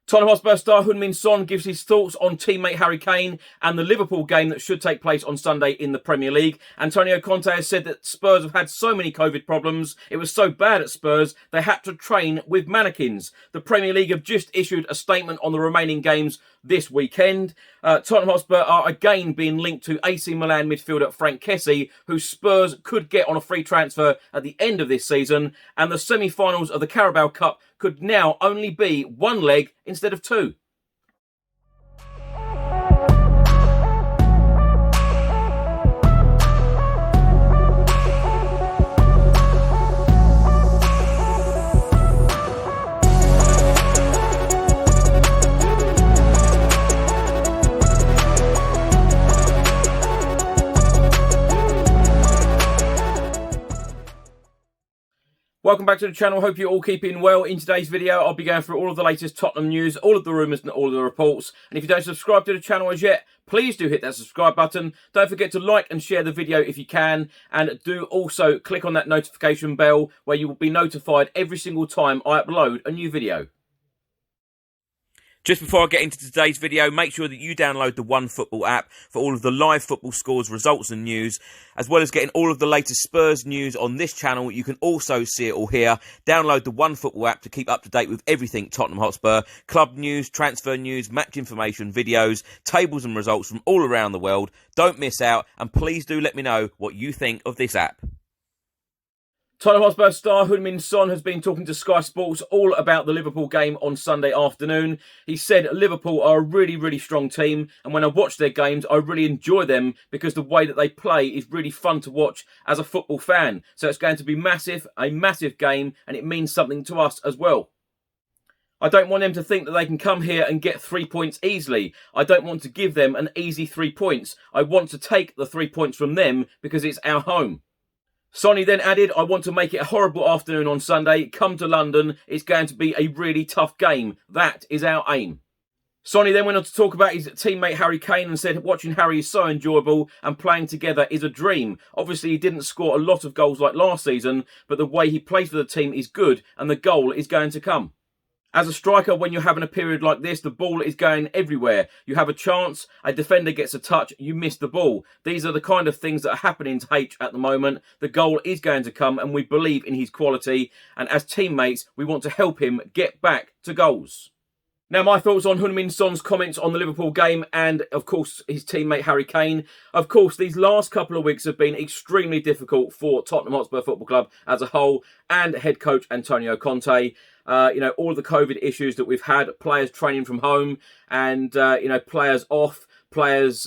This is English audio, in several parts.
Tottenham Hotspur star Heung-min Son gives his thoughts on teammate Harry Kane and the Liverpool game that should take place on Sunday in the Premier League. Antonio Conte has said that Spurs have had so many COVID problems, it was so bad at Spurs, they had to train with mannequins. The Premier League have just issued a statement on the remaining games this weekend. Tottenham Hotspur are again being linked to AC Milan midfielder Frank Kessie, who Spurs could get on a free transfer at the end of this season, and the semi-finals of the Carabao Cup could now only be one leg instead of two. Welcome back to the channel. Hope you're all keeping well. In today's video, I'll be going through all of the latest Tottenham news, all of the rumours and all of the reports. And if you don't subscribe to the channel as yet, please do hit that subscribe button. Don't forget to like and share the video if you can. And do also click on that notification bell where you will be notified every single time I upload a new video. Just before I get into today's video, make sure that you download the OneFootball app for all of the live football scores, results and news, as well as getting all of the latest Spurs news on this channel. You can also see it all here. Download the OneFootball app to keep up to date with everything Tottenham Hotspur, club news, transfer news, match information, videos, tables and results from all around the world. Don't miss out, and please do let me know what you think of this app. Tottenham Hotspur star Heung-min Son has been talking to Sky Sports all about the Liverpool game on Sunday afternoon. He said Liverpool are a really, really strong team, and when I watch their games, I really enjoy them because the way that they play is really fun to watch as a football fan. So it's going to be a massive game, and it means something to us as well. I don't want them to think that they can come here and get 3 points easily. I don't want to give them an easy 3 points. I want to take the 3 points from them because it's our home. Sonny then added, I want to make it a horrible afternoon on Sunday. Come to London. It's going to be a really tough game. That is our aim. Sonny then went on to talk about his teammate Harry Kane and said watching Harry is so enjoyable and playing together is a dream. Obviously, he didn't score a lot of goals like last season, but the way he plays for the team is good and the goal is going to come. As a striker, when you're having a period like this, the ball is going everywhere. You have a chance, a defender gets a touch, you miss the ball. These are the kind of things that are happening to H at the moment. The goal is going to come and we believe in his quality. And as teammates, we want to help him get back to goals. Now, my thoughts on Heung-min Son's comments on the Liverpool game and, of course, his teammate Harry Kane. Of course, these last couple of weeks have been extremely difficult for Tottenham Hotspur Football Club as a whole and head coach Antonio Conte. All of the COVID issues that we've had, players training from home and, players off, players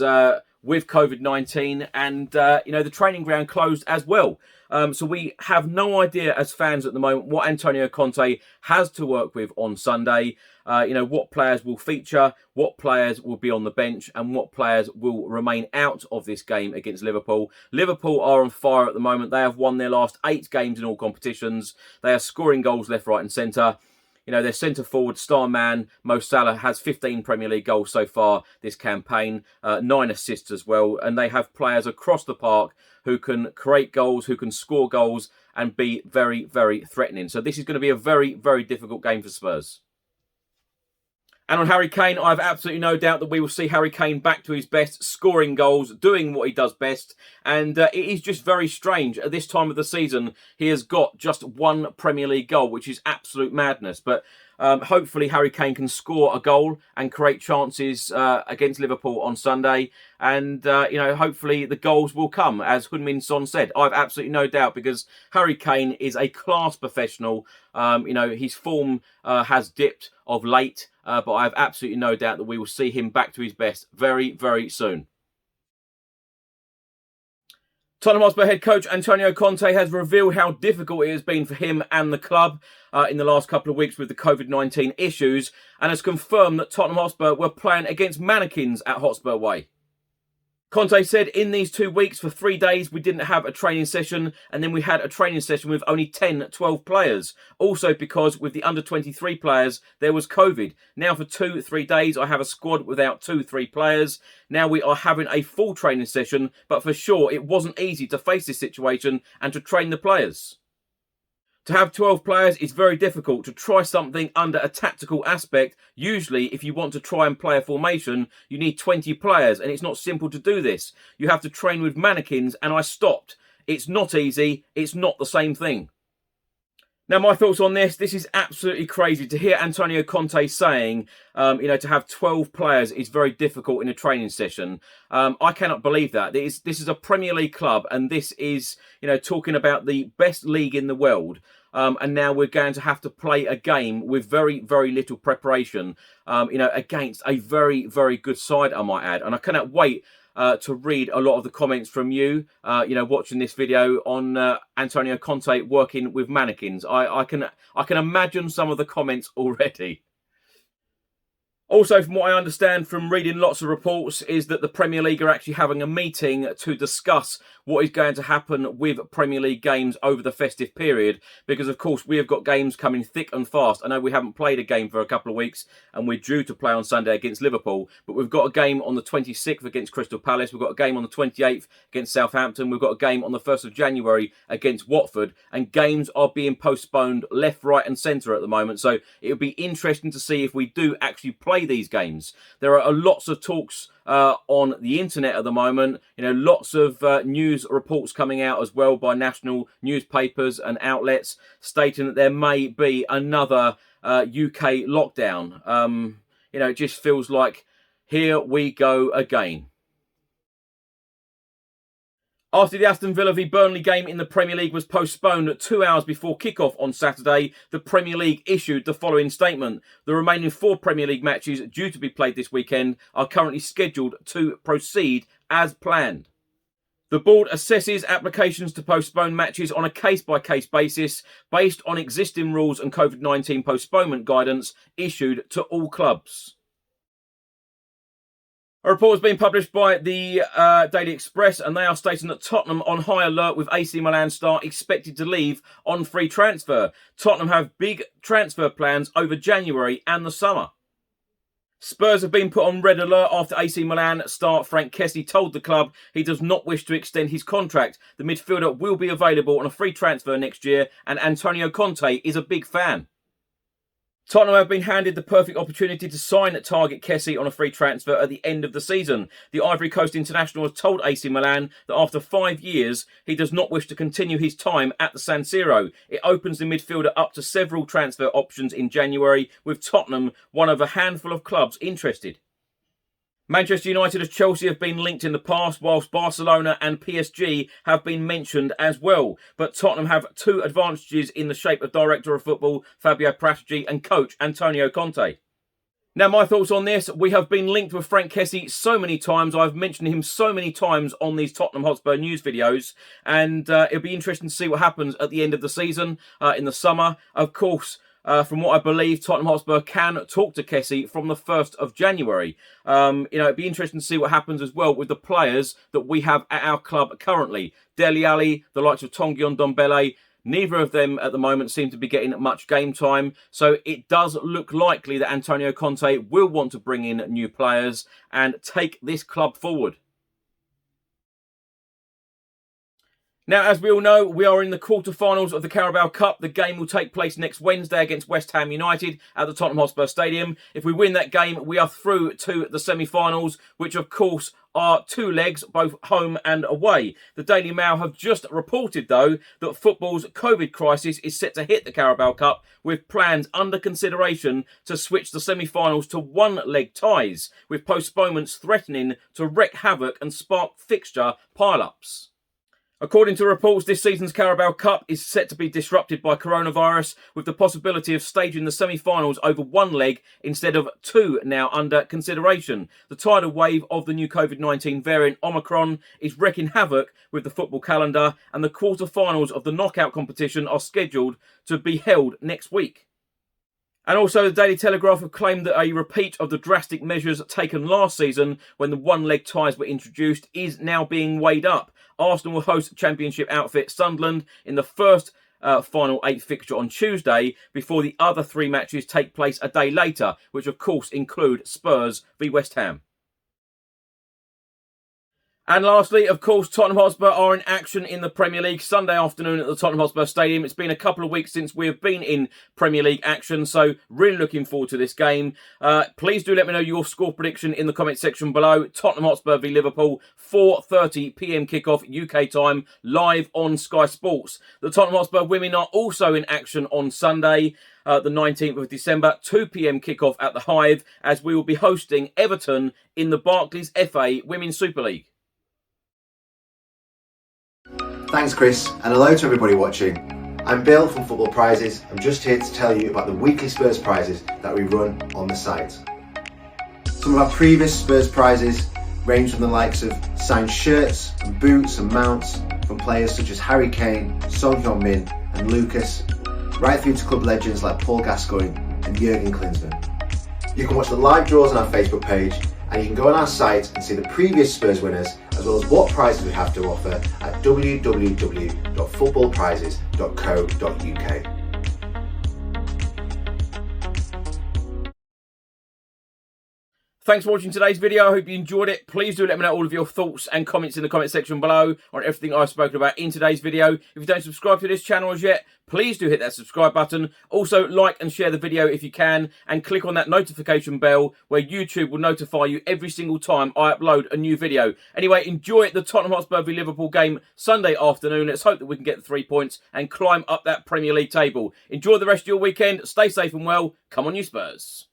with COVID-19 and, the training ground closed as well. So we have no idea as fans at the moment what Antonio Conte has to work with on Sunday. What players will feature, what players will be on the bench and what players will remain out of this game against Liverpool. Liverpool are on fire at the moment. They have won their last 8 games in all competitions. They are scoring goals left, right and centre. Their centre-forward star man, Mo Salah, has 15 Premier League goals so far this campaign, 9 assists as well. And they have players across the park who can create goals, who can score goals and be very, very threatening. So this is going to be a very, very difficult game for Spurs. And on Harry Kane, I have absolutely no doubt that we will see Harry Kane back to his best, scoring goals, doing what he does best. And it is just very strange. At this time of the season, he has got just 1 Premier League goal, which is absolute madness. But hopefully Harry Kane can score a goal and create chances against Liverpool on Sunday. And, hopefully the goals will come, as Heung-min Son said. I have absolutely no doubt because Harry Kane is a class professional. His form has dipped of late. But I have absolutely no doubt that we will see him back to his best very, very soon. Tottenham Hotspur head coach Antonio Conte has revealed how difficult it has been for him and the club in the last couple of weeks with the COVID-19 issues and has confirmed that Tottenham Hotspur were playing against mannequins at Hotspur Way. Conte said in these 2 weeks for 3 days we didn't have a training session and then we had a training session with only 10, 12 players. Also because with the under 23 players there was COVID. Now for 2, 3 days I have a squad without 2, 3 players. Now we are having a full training session but for sure it wasn't easy to face this situation and to train the players. To have 12 players is very difficult. To try something under a tactical aspect, usually if you want to try and play a formation, you need 20 players, and it's not simple to do this. You have to train with mannequins, and I stopped. It's not easy. It's not the same thing. Now, my thoughts on this is absolutely crazy to hear Antonio Conte saying, to have 12 players is very difficult in a training session. I cannot believe that. This is a Premier League club, and this is, talking about the best league in the world. And now we're going to have to play a game with very, very little preparation, against a very, very good side, I might add. And I cannot wait to read a lot of the comments from you, watching this video on Antonio Conte working with mannequins. I can imagine some of the comments already. Also, from what I understand from reading lots of reports, is that the Premier League are actually having a meeting to discuss what is going to happen with Premier League games over the festive period. Because, of course, we have got games coming thick and fast. I know we haven't played a game for a couple of weeks, and we're due to play on Sunday against Liverpool. But we've got a game on the 26th against Crystal Palace. We've got a game on the 28th against Southampton. We've got a game on the 1st of January against Watford. And games are being postponed left, right and centre at the moment. So it'll be interesting to see if we do actually play these games. There are lots of talks on the internet at the moment, lots of news reports coming out as well by national newspapers and outlets stating that there may be another UK lockdown. It just feels like here we go again. After the Aston Villa v Burnley game in the Premier League was postponed 2 hours before kickoff on Saturday, the Premier League issued the following statement. The remaining 4 Premier League matches due to be played this weekend are currently scheduled to proceed as planned. The board assesses applications to postpone matches on a case-by-case basis based on existing rules and COVID-19 postponement guidance issued to all clubs. A report has been published by the Daily Express, and they are stating that Tottenham on high alert with AC Milan star expected to leave on free transfer. Tottenham have big transfer plans over January and the summer. Spurs have been put on red alert after AC Milan star Frank Kessie told the club he does not wish to extend his contract. The midfielder will be available on a free transfer next year, and Antonio Conte is a big fan. Tottenham have been handed the perfect opportunity to sign target Kessie on a free transfer at the end of the season. The Ivory Coast international has told AC Milan that after 5 years, he does not wish to continue his time at the San Siro. It opens the midfielder up to several transfer options in January, with Tottenham one of a handful of clubs interested. Manchester United and Chelsea have been linked in the past, whilst Barcelona and PSG have been mentioned as well. But Tottenham have 2 advantages in the shape of Director of Football Fabio Paratici and coach Antonio Conte. Now, my thoughts on this. We have been linked with Frank Kessie so many times. I've mentioned him so many times on these Tottenham Hotspur news videos. And it'll be interesting to see what happens at the end of the season, in the summer. Of course, from what I believe, Tottenham Hotspur can talk to Kessie from the 1st of January. It'd be interesting to see what happens as well with the players that we have at our club currently. Dele Alli, the likes of Tanguy Ndombele, neither of them at the moment seem to be getting much game time. So it does look likely that Antonio Conte will want to bring in new players and take this club forward. Now, as we all know, we are in the quarter-finals of the Carabao Cup. The game will take place next Wednesday against West Ham United at the Tottenham Hotspur Stadium. If we win that game, we are through to the semi-finals, which, of course, are 2 legs, both home and away. The Daily Mail have just reported, though, that football's COVID crisis is set to hit the Carabao Cup, with plans under consideration to switch the semi-finals to 1-leg ties, with postponements threatening to wreak havoc and spark fixture pile-ups. According to reports, this season's Carabao Cup is set to be disrupted by coronavirus, with the possibility of staging the semi-finals over 1 leg instead of 2 now under consideration. The tidal wave of the new COVID-19 variant Omicron is wreaking havoc with the football calendar, and the quarter-finals of the knockout competition are scheduled to be held next week. And also, the Daily Telegraph have claimed that a repeat of the drastic measures taken last season when the 1-leg ties were introduced is now being weighed up. Arsenal will host Championship outfit Sunderland in the first final 8 fixture on Tuesday, before the other 3 matches take place a day later, which of course include Spurs v West Ham. And lastly, of course, Tottenham Hotspur are in action in the Premier League Sunday afternoon at the Tottenham Hotspur Stadium. It's been a couple of weeks since we have been in Premier League action, so really looking forward to this game. Please do let me know your score prediction in the comment section below. Tottenham Hotspur v Liverpool, 4:30 p.m. kickoff UK time, live on Sky Sports. The Tottenham Hotspur women are also in action on Sunday, the 19th of December, 2 p.m. kickoff at the Hive, as we will be hosting Everton in the Barclays FA Women's Super League. Thanks Chris, and hello to everybody watching. I'm Bill from Football Prizes. I'm just here to tell you about the weekly Spurs prizes that we run on the site. Some of our previous Spurs prizes range from the likes of signed shirts and boots and mounts from players such as Harry Kane, Son Heung-min and Lucas, right through to club legends like Paul Gascoigne and Jurgen Klinsmann. You can watch the live draws on our Facebook page, and you can go on our site and see the previous Spurs winners, as well as what prizes we have to offer at www.footballprizes.co.uk. Thanks for watching today's video. I hope you enjoyed it. Please do let me know all of your thoughts and comments in the comment section below on everything I've spoken about in today's video. If you don't subscribe to this channel as yet, please do hit that subscribe button. Also, like and share the video if you can, and click on that notification bell where YouTube will notify you every single time I upload a new video. Anyway, enjoy the Tottenham Hotspur v Liverpool game Sunday afternoon. Let's hope that we can get the 3 points and climb up that Premier League table. Enjoy the rest of your weekend. Stay safe and well. Come on, you Spurs.